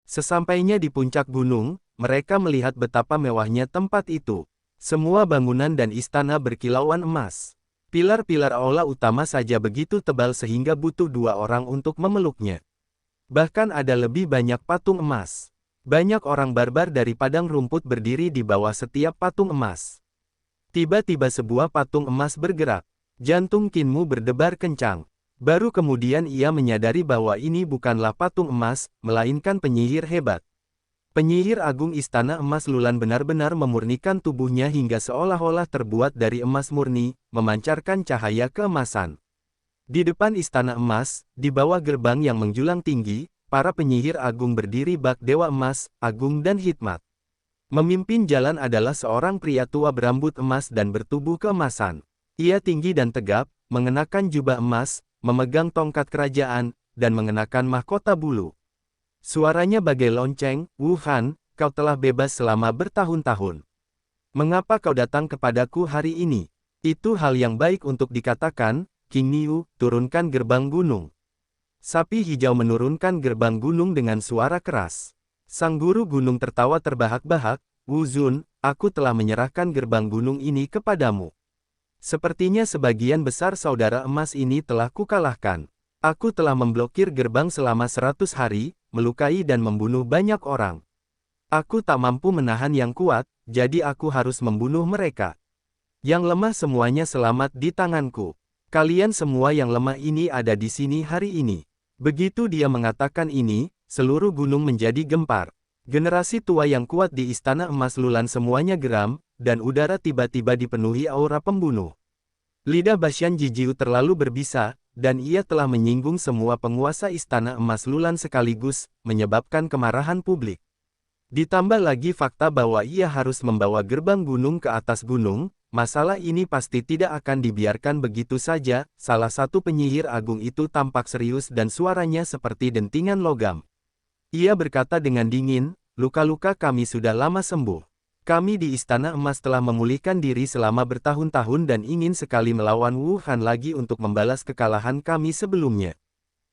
Sesampainya di puncak gunung, mereka melihat betapa mewahnya tempat itu. Semua bangunan dan istana berkilauan emas. Pilar-pilar aula utama saja begitu tebal sehingga butuh 2 orang untuk memeluknya. Bahkan ada lebih banyak patung emas. Banyak orang barbar dari padang rumput berdiri di bawah setiap patung emas. Tiba-tiba sebuah patung emas bergerak. Jantung Kinmu berdebar kencang. Baru kemudian ia menyadari bahwa ini bukanlah patung emas, melainkan penyihir hebat. Penyihir agung Istana Emas Lulan benar-benar memurnikan tubuhnya hingga seolah-olah terbuat dari emas murni, memancarkan cahaya keemasan. Di depan Istana Emas, di bawah gerbang yang menjulang tinggi, para penyihir agung berdiri bak Dewa Emas, Agung dan Hikmat. Memimpin jalan adalah seorang pria tua berambut emas dan bertubuh keemasan. Ia tinggi dan tegap, mengenakan jubah emas, memegang tongkat kerajaan, dan mengenakan mahkota bulu. Suaranya bagai lonceng, "Wu Han, kau telah bebas selama bertahun-tahun. Mengapa kau datang kepadaku hari ini?" Itu hal yang baik untuk dikatakan, King Niu, turunkan gerbang gunung. Sapi hijau menurunkan gerbang gunung dengan suara keras. Sang guru gunung tertawa terbahak-bahak, "Wu Zun, aku telah menyerahkan gerbang gunung ini kepadamu. Sepertinya sebagian besar saudara emas ini telah kukalahkan. Aku telah memblokir gerbang selama 100 hari, melukai dan membunuh banyak orang. Aku tak mampu menahan yang kuat, jadi aku harus membunuh mereka. Yang lemah semuanya selamat di tanganku. Kalian semua yang lemah ini ada di sini hari ini." Begitu dia mengatakan ini, seluruh gunung menjadi gempar. Generasi tua yang kuat di Istana Emas Lulan semuanya geram, dan udara tiba-tiba dipenuhi aura pembunuh. Lidah Basyan Jijiu terlalu berbisa, dan ia telah menyinggung semua penguasa Istana Emas Lulan sekaligus, menyebabkan kemarahan publik. Ditambah lagi fakta bahwa ia harus membawa gerbang gunung ke atas gunung, masalah ini pasti tidak akan dibiarkan begitu saja. Salah satu penyihir agung itu tampak serius dan suaranya seperti dentingan logam. Ia berkata dengan dingin, "Luka-luka kami sudah lama sembuh. Kami di Istana Emas telah memulihkan diri selama bertahun-tahun dan ingin sekali melawan Wu Han lagi untuk membalas kekalahan kami sebelumnya."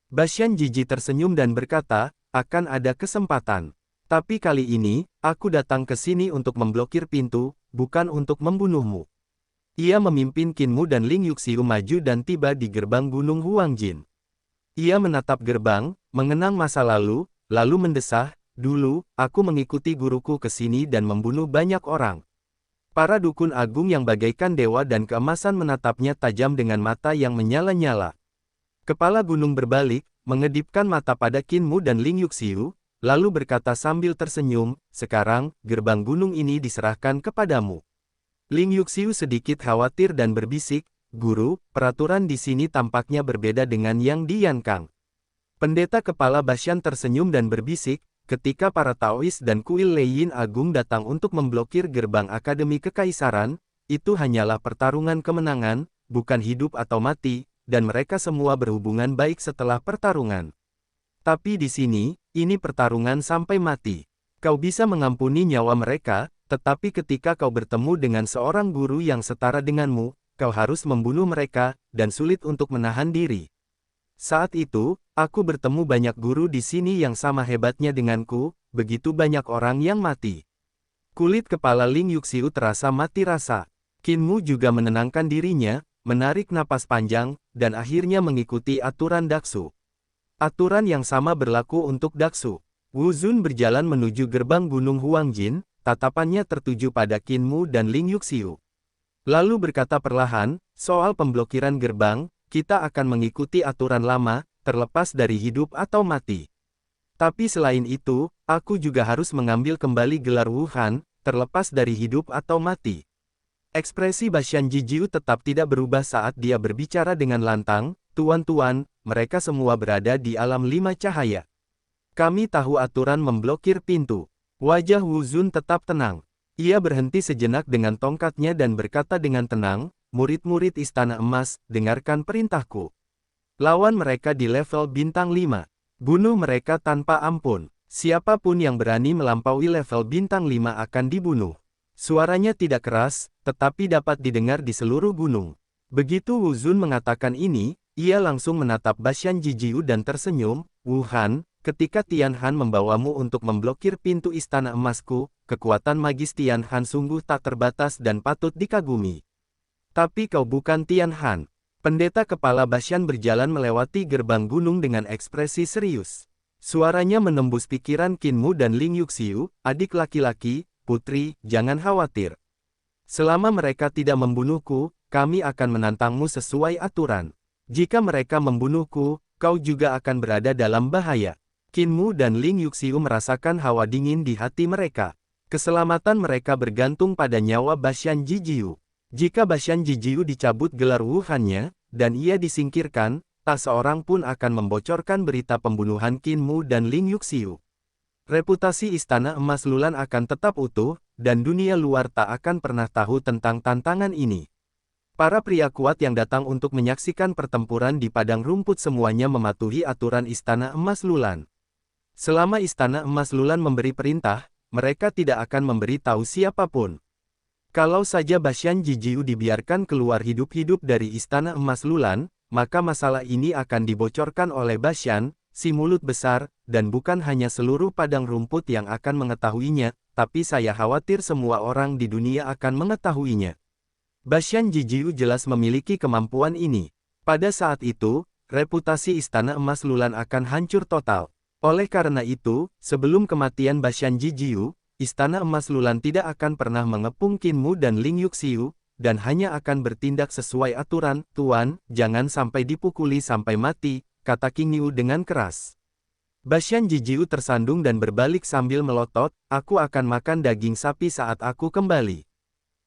Basyan Jiji tersenyum dan berkata, "Akan ada kesempatan. Tapi kali ini, aku datang ke sini untuk memblokir pintu, bukan untuk membunuhmu." Ia memimpin Kinmu dan Ling Yuxiu maju dan tiba di gerbang Gunung Huangjin. Ia menatap gerbang, mengenang masa lalu mendesah, "Dulu, aku mengikuti guruku ke sini dan membunuh banyak orang." Para dukun agung yang bagaikan dewa dan keemasan menatapnya tajam dengan mata yang menyala-nyala. Kepala gunung berbalik, mengedipkan mata pada Kinmu dan Ling Yuxiu, lalu berkata sambil tersenyum, "Sekarang, gerbang gunung ini diserahkan kepadamu." Ling Yuxiu sedikit khawatir dan berbisik, "Guru, peraturan di sini tampaknya berbeda dengan yang di Yankang." Pendeta kepala Basyan tersenyum dan berbisik, "Ketika para Taois dan kuil Leiyin Agung datang untuk memblokir gerbang Akademi Kekaisaran, itu hanyalah pertarungan kemenangan, bukan hidup atau mati, dan mereka semua berhubungan baik setelah pertarungan. Tapi di sini, ini pertarungan sampai mati. Kau bisa mengampuni nyawa mereka, tetapi ketika kau bertemu dengan seorang guru yang setara denganmu, kau harus membunuh mereka, dan sulit untuk menahan diri. Saat itu, aku bertemu banyak guru di sini yang sama hebatnya denganku, begitu banyak orang yang mati." Kulit kepala Ling Yuxiu terasa mati rasa. Kinmu juga menenangkan dirinya, menarik napas panjang, dan akhirnya mengikuti aturan Daksu. Aturan yang sama berlaku untuk Daksu. Wu Zun berjalan menuju gerbang Gunung Huangjin, tatapannya tertuju pada Kinmu dan Ling Yuxiu. Lalu berkata perlahan, "Soal pemblokiran gerbang, kita akan mengikuti aturan lama, terlepas dari hidup atau mati. Tapi selain itu, aku juga harus mengambil kembali gelar Wu Han, terlepas dari hidup atau mati." Ekspresi Basyan Jijiu tetap tidak berubah saat dia berbicara dengan lantang, "Tuan-tuan, mereka semua berada di alam 5 cahaya. Kami tahu aturan memblokir pintu." Wajah Wu Zun tetap tenang. Ia berhenti sejenak dengan tongkatnya dan berkata dengan tenang, "Murid-murid Istana Emas, dengarkan perintahku. Lawan mereka di level bintang 5. Bunuh mereka tanpa ampun. Siapapun yang berani melampaui level bintang 5 akan dibunuh." Suaranya tidak keras, tetapi dapat didengar di seluruh gunung. Begitu Wu Zun mengatakan ini, ia langsung menatap Basyan Jijiu dan tersenyum, "Wu Han, ketika Tian Han membawamu untuk memblokir pintu istana emasku, kekuatan magis Tian Han sungguh tak terbatas dan patut dikagumi. Tapi kau bukan Tian Han. Pendeta kepala Bashan berjalan melewati gerbang gunung dengan ekspresi serius. Suaranya menembus pikiran Qin Mu dan Ling Yuxiu, adik laki-laki, putri, jangan khawatir. Selama mereka tidak membunuhku, kami akan menantangmu sesuai aturan. Jika mereka membunuhku, kau juga akan berada dalam bahaya. Qin Mu dan Ling Yuxiu merasakan hawa dingin di hati mereka. Keselamatan mereka bergantung pada nyawa Bashan Jijiu. Jika Bashan Jijiu dicabut gelar Wuhan-nya, dan ia disingkirkan, tak seorang pun akan membocorkan berita pembunuhan Qin Mu dan Ling Yuxiu. Reputasi Istana Emas Lulan akan tetap utuh, dan dunia luar tak akan pernah tahu tentang tantangan ini. Para pria kuat yang datang untuk menyaksikan pertempuran di padang rumput semuanya mematuhi aturan Istana Emas Lulan. Selama Istana Emas Lulan memberi perintah, mereka tidak akan memberi tahu siapapun. Kalau saja Bashan Jijiu dibiarkan keluar hidup-hidup dari Istana Emas Lulan, maka masalah ini akan dibocorkan oleh Bashan, si mulut besar, dan bukan hanya seluruh padang rumput yang akan mengetahuinya, tapi saya khawatir semua orang di dunia akan mengetahuinya. Bashan Jijiu jelas memiliki kemampuan ini. Pada saat itu, reputasi Istana Emas Lulan akan hancur total. Oleh karena itu, sebelum kematian Bashan Jijiu, Istana Emas Lulan tidak akan pernah mengepung Qin Mu dan Ling Yuxiu, dan hanya akan bertindak sesuai aturan. Tuan, jangan sampai dipukuli sampai mati, kata King Niu dengan keras. Bashan Jijiu tersandung dan berbalik sambil melotot, aku akan makan daging sapi saat aku kembali.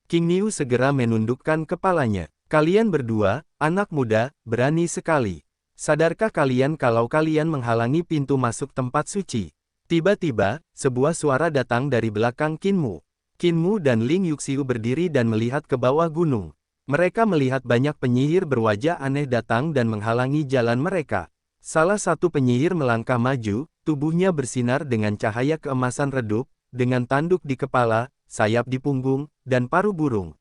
King Niu segera menundukkan kepalanya. Kalian berdua, anak muda, berani sekali. Sadarkah kalian kalau kalian menghalangi pintu masuk tempat suci? Tiba-tiba, sebuah suara datang dari belakang Qin Mu. Qin Mu dan Ling Yuxiu berdiri dan melihat ke bawah gunung. Mereka melihat banyak penyihir berwajah aneh datang dan menghalangi jalan mereka. Salah satu penyihir melangkah maju, tubuhnya bersinar dengan cahaya keemasan redup, dengan tanduk di kepala, sayap di punggung, dan paruh burung.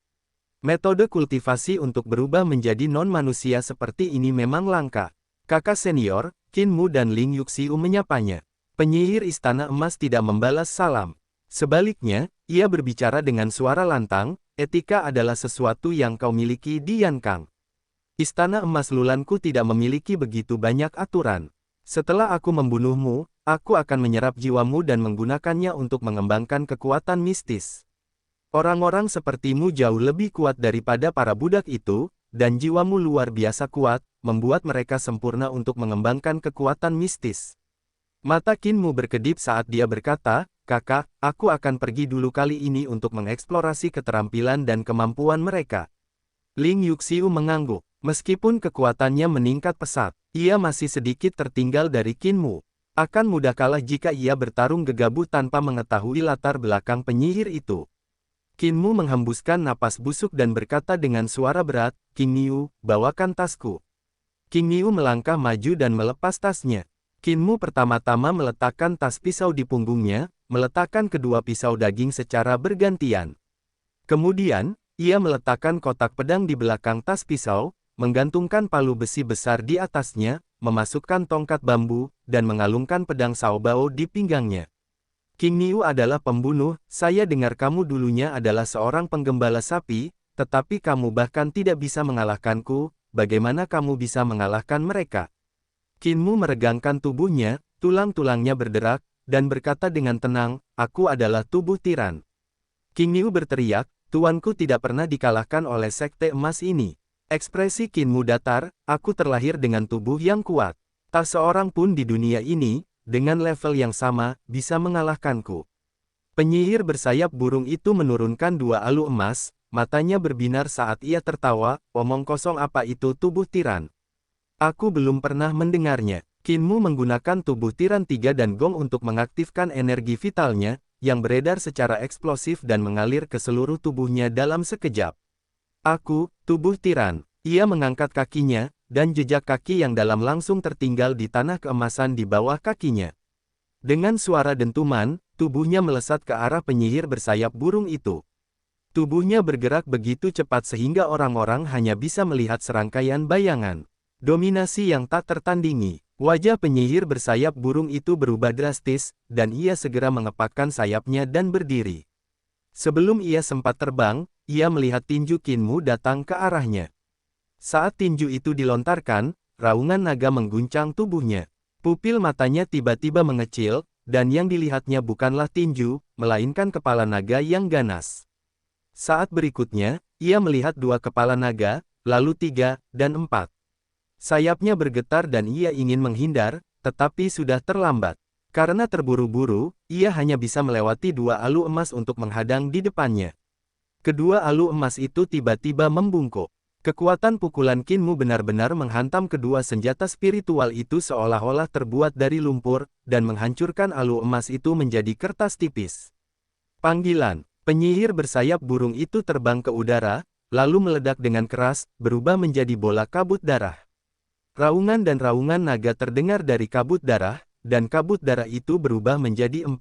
Metode kultivasi untuk berubah menjadi non-manusia seperti ini memang langka. Kakak senior, Qin Mu dan Ling Yuxiu menyapanya. Penyihir Istana Emas tidak membalas salam. Sebaliknya, ia berbicara dengan suara lantang, etika adalah sesuatu yang kau miliki Dian Kang. Istana Emas Lulanku tidak memiliki begitu banyak aturan. Setelah aku membunuhmu, aku akan menyerap jiwamu dan menggunakannya untuk mengembangkan kekuatan mistis. Orang-orang sepertimu jauh lebih kuat daripada para budak itu, dan jiwamu luar biasa kuat, membuat mereka sempurna untuk mengembangkan kekuatan mistis. Mata Qin Mu berkedip saat dia berkata, kakak, aku akan pergi dulu kali ini untuk mengeksplorasi keterampilan dan kemampuan mereka. Ling Yuxiu mengangguk. Meskipun kekuatannya meningkat pesat, ia masih sedikit tertinggal dari Qin Mu. Akan mudah kalah jika ia bertarung gegabah tanpa mengetahui latar belakang penyihir itu. Qin Mu menghembuskan napas busuk dan berkata dengan suara berat, King Niu, bawakan tasku. King Niu melangkah maju dan melepas tasnya. Qin Mu pertama-tama meletakkan tas pisau di punggungnya, meletakkan kedua pisau daging secara bergantian. Kemudian, ia meletakkan kotak pedang di belakang tas pisau, menggantungkan palu besi besar di atasnya, memasukkan tongkat bambu, dan mengalungkan pedang Shaobao di pinggangnya. King Niu adalah pembunuh, saya dengar kamu dulunya adalah seorang penggembala sapi, tetapi kamu bahkan tidak bisa mengalahkanku, bagaimana kamu bisa mengalahkan mereka? Qin Mu meregangkan tubuhnya, tulang-tulangnya berderak, dan berkata dengan tenang, aku adalah tubuh tiran. King Niu berteriak, tuanku tidak pernah dikalahkan oleh sekte emas ini. Ekspresi Qin Mu datar, aku terlahir dengan tubuh yang kuat. Tak seorang pun di dunia ini, dengan level yang sama, bisa mengalahkanku. Penyihir bersayap burung itu menurunkan dua alu emas, matanya berbinar saat ia tertawa, omong kosong apa itu tubuh tiran. Aku belum pernah mendengarnya. Qin Mu menggunakan tubuh tiran 3 dan gong untuk mengaktifkan energi vitalnya, yang beredar secara eksplosif dan mengalir ke seluruh tubuhnya dalam sekejap. Aku, tubuh tiran. Ia mengangkat kakinya, dan jejak kaki yang dalam langsung tertinggal di tanah keemasan di bawah kakinya. Dengan suara dentuman, tubuhnya melesat ke arah penyihir bersayap burung itu. Tubuhnya bergerak begitu cepat sehingga orang-orang hanya bisa melihat serangkaian bayangan. Dominasi yang tak tertandingi. Wajah penyihir bersayap burung itu berubah drastis, dan ia segera mengepakkan sayapnya dan berdiri. Sebelum ia sempat terbang, ia melihat tinju Kinmu datang ke arahnya. Saat tinju itu dilontarkan, raungan naga mengguncang tubuhnya. Pupil matanya tiba-tiba mengecil, dan yang dilihatnya bukanlah tinju, melainkan kepala naga yang ganas. Saat berikutnya, ia melihat 2 kepala naga, lalu 3, dan 4. Sayapnya bergetar dan ia ingin menghindar, tetapi sudah terlambat. Karena terburu-buru, ia hanya bisa melewati 2 alu emas untuk menghadang di depannya. Kedua alu emas itu tiba-tiba membungkuk. Kekuatan pukulan Kinmu benar-benar menghantam kedua senjata spiritual itu seolah-olah terbuat dari lumpur, dan menghancurkan alu emas itu menjadi kertas tipis. Panggilan, penyihir bersayap burung itu terbang ke udara, lalu meledak dengan keras, berubah menjadi bola kabut darah. Raungan dan raungan naga terdengar dari kabut darah, dan kabut darah itu berubah menjadi 45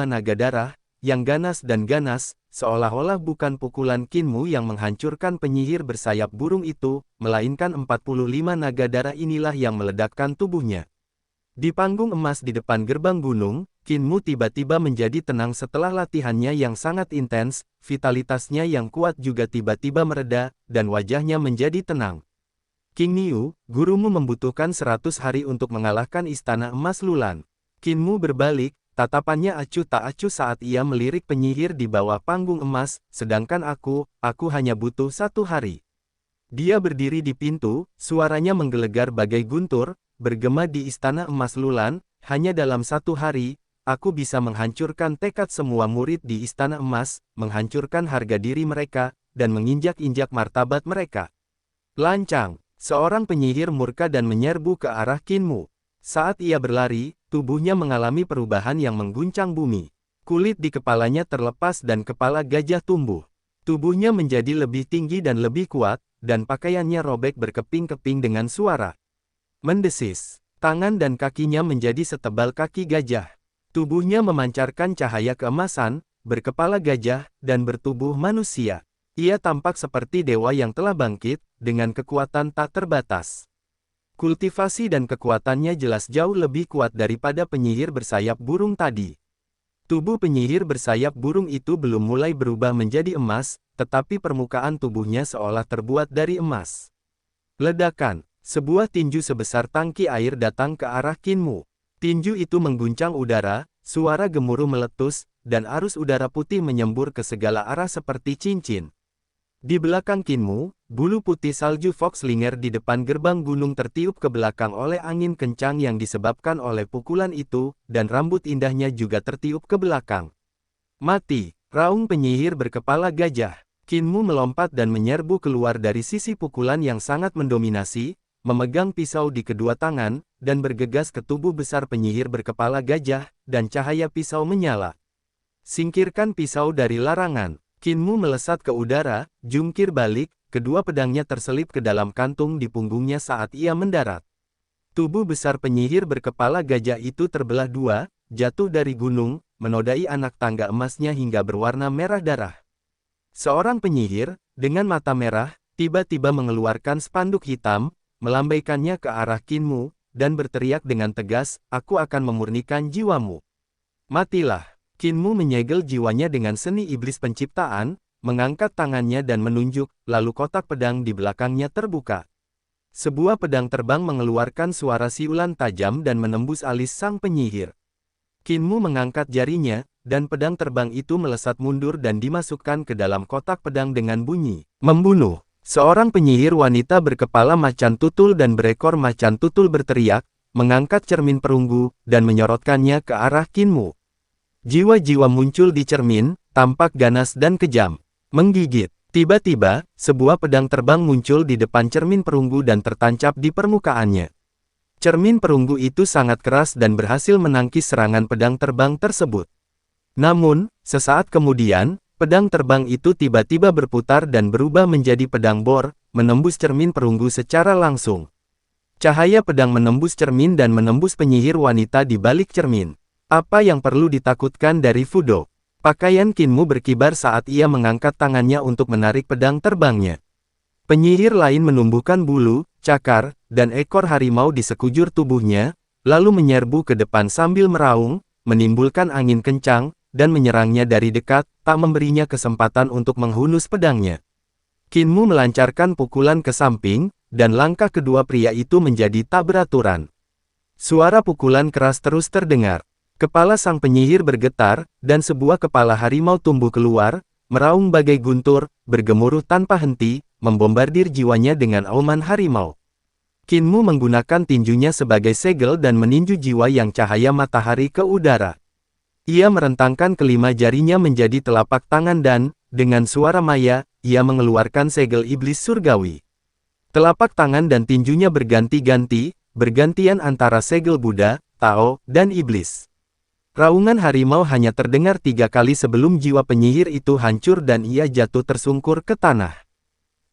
naga darah, yang ganas dan ganas, seolah-olah bukan pukulan Kinmu yang menghancurkan penyihir bersayap burung itu, melainkan 45 naga darah inilah yang meledakkan tubuhnya. Di panggung emas di depan gerbang gunung, Kinmu tiba-tiba menjadi tenang setelah latihannya yang sangat intens, vitalitasnya yang kuat juga tiba-tiba mereda, dan wajahnya menjadi tenang. King Niu, gurumu membutuhkan 100 hari untuk mengalahkan Istana Emas Lulan. Kinmu berbalik, tatapannya acuh tak acuh saat ia melirik penyihir di bawah panggung emas, sedangkan aku hanya butuh 1 hari. Dia berdiri di pintu, suaranya menggelegar bagai guntur, bergema di Istana Emas Lulan, hanya dalam 1 hari, aku bisa menghancurkan tekad semua murid di Istana Emas, menghancurkan harga diri mereka, dan menginjak-injak martabat mereka. Lancang! Seorang penyihir murka dan menyerbu ke arah Kinmu. Saat ia berlari, tubuhnya mengalami perubahan yang mengguncang bumi. Kulit di kepalanya terlepas dan kepala gajah tumbuh. Tubuhnya menjadi lebih tinggi dan lebih kuat, dan pakaiannya robek berkeping-keping dengan suara mendesis. Tangan dan kakinya menjadi setebal kaki gajah. Tubuhnya memancarkan cahaya keemasan, berkepala gajah, dan bertubuh manusia. Ia tampak seperti dewa yang telah bangkit, dengan kekuatan tak terbatas. Kultivasi dan kekuatannya jelas jauh lebih kuat daripada penyihir bersayap burung tadi. Tubuh penyihir bersayap burung itu belum mulai berubah menjadi emas, tetapi permukaan tubuhnya seolah terbuat dari emas. Ledakan, sebuah tinju sebesar tangki air datang ke arah Kinmu. Tinju itu mengguncang udara, suara gemuruh meletus, dan arus udara putih menyembur ke segala arah seperti cincin. Di belakang Kinmu, bulu putih salju Foxlinger di depan gerbang gunung tertiup ke belakang oleh angin kencang yang disebabkan oleh pukulan itu, dan rambut indahnya juga tertiup ke belakang. Mati, raung penyihir berkepala gajah. Kinmu melompat dan menyerbu keluar dari sisi pukulan yang sangat mendominasi, memegang pisau di kedua tangan, dan bergegas ke tubuh besar penyihir berkepala gajah, dan cahaya pisau menyala. Singkirkan pisau dari larangan. Kinmu melesat ke udara, jungkir balik, kedua pedangnya terselip ke dalam kantung di punggungnya saat ia mendarat. Tubuh besar penyihir berkepala gajah itu terbelah 2, jatuh dari gunung, menodai anak tangga emasnya hingga berwarna merah darah. Seorang penyihir, dengan mata merah, tiba-tiba mengeluarkan spanduk hitam, melambaikannya ke arah Kinmu, dan berteriak dengan tegas, "Aku akan memurnikan jiwamu. Matilah!" Kinmu menyegel jiwanya dengan seni iblis penciptaan, mengangkat tangannya dan menunjuk, lalu kotak pedang di belakangnya terbuka. Sebuah pedang terbang mengeluarkan suara siulan tajam dan menembus alis sang penyihir. Kinmu mengangkat jarinya, dan pedang terbang itu melesat mundur dan dimasukkan ke dalam kotak pedang dengan bunyi membunuh. Seorang penyihir wanita berkepala macan tutul dan berekor macan tutul berteriak, mengangkat cermin perunggu, dan menyorotkannya ke arah Kinmu. Jiwa-jiwa muncul di cermin, tampak ganas dan kejam. Menggigit. Tiba-tiba, sebuah pedang terbang muncul di depan cermin perunggu dan tertancap di permukaannya. Cermin perunggu itu sangat keras dan berhasil menangkis serangan pedang terbang tersebut. Namun, sesaat kemudian, pedang terbang itu tiba-tiba berputar dan berubah menjadi pedang bor, menembus cermin perunggu secara langsung. Cahaya pedang menembus cermin dan menembus penyihir wanita di balik cermin. Apa yang perlu ditakutkan dari Fudo? Pakaian Kinmu berkibar saat ia mengangkat tangannya untuk menarik pedang terbangnya. Penyihir lain menumbuhkan bulu, cakar, dan ekor harimau di sekujur tubuhnya, lalu menyerbu ke depan sambil meraung, menimbulkan angin kencang, dan menyerangnya dari dekat, tak memberinya kesempatan untuk menghunus pedangnya. Qin Mu melancarkan pukulan ke samping, dan langkah kedua pria itu menjadi tak beraturan. Suara pukulan keras terus terdengar. Kepala sang penyihir bergetar, dan sebuah kepala harimau tumbuh keluar, meraung bagai guntur, bergemuruh tanpa henti, membombardir jiwanya dengan auman harimau. Qin Mu menggunakan tinjunya sebagai segel dan meninju jiwa yang cahaya matahari ke udara. Ia merentangkan kelima jarinya menjadi telapak tangan dan, dengan suara maya, ia mengeluarkan segel iblis surgawi. Telapak tangan dan tinjunya berganti-ganti, bergantian antara segel Buddha, Tao, dan iblis. Raungan harimau hanya terdengar 3 kali sebelum jiwa penyihir itu hancur dan ia jatuh tersungkur ke tanah.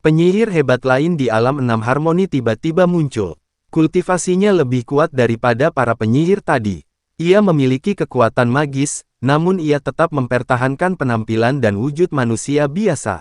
Penyihir hebat lain di alam 6 harmoni tiba-tiba muncul. Kultivasinya lebih kuat daripada para penyihir tadi. Ia memiliki kekuatan magis, namun ia tetap mempertahankan penampilan dan wujud manusia biasa.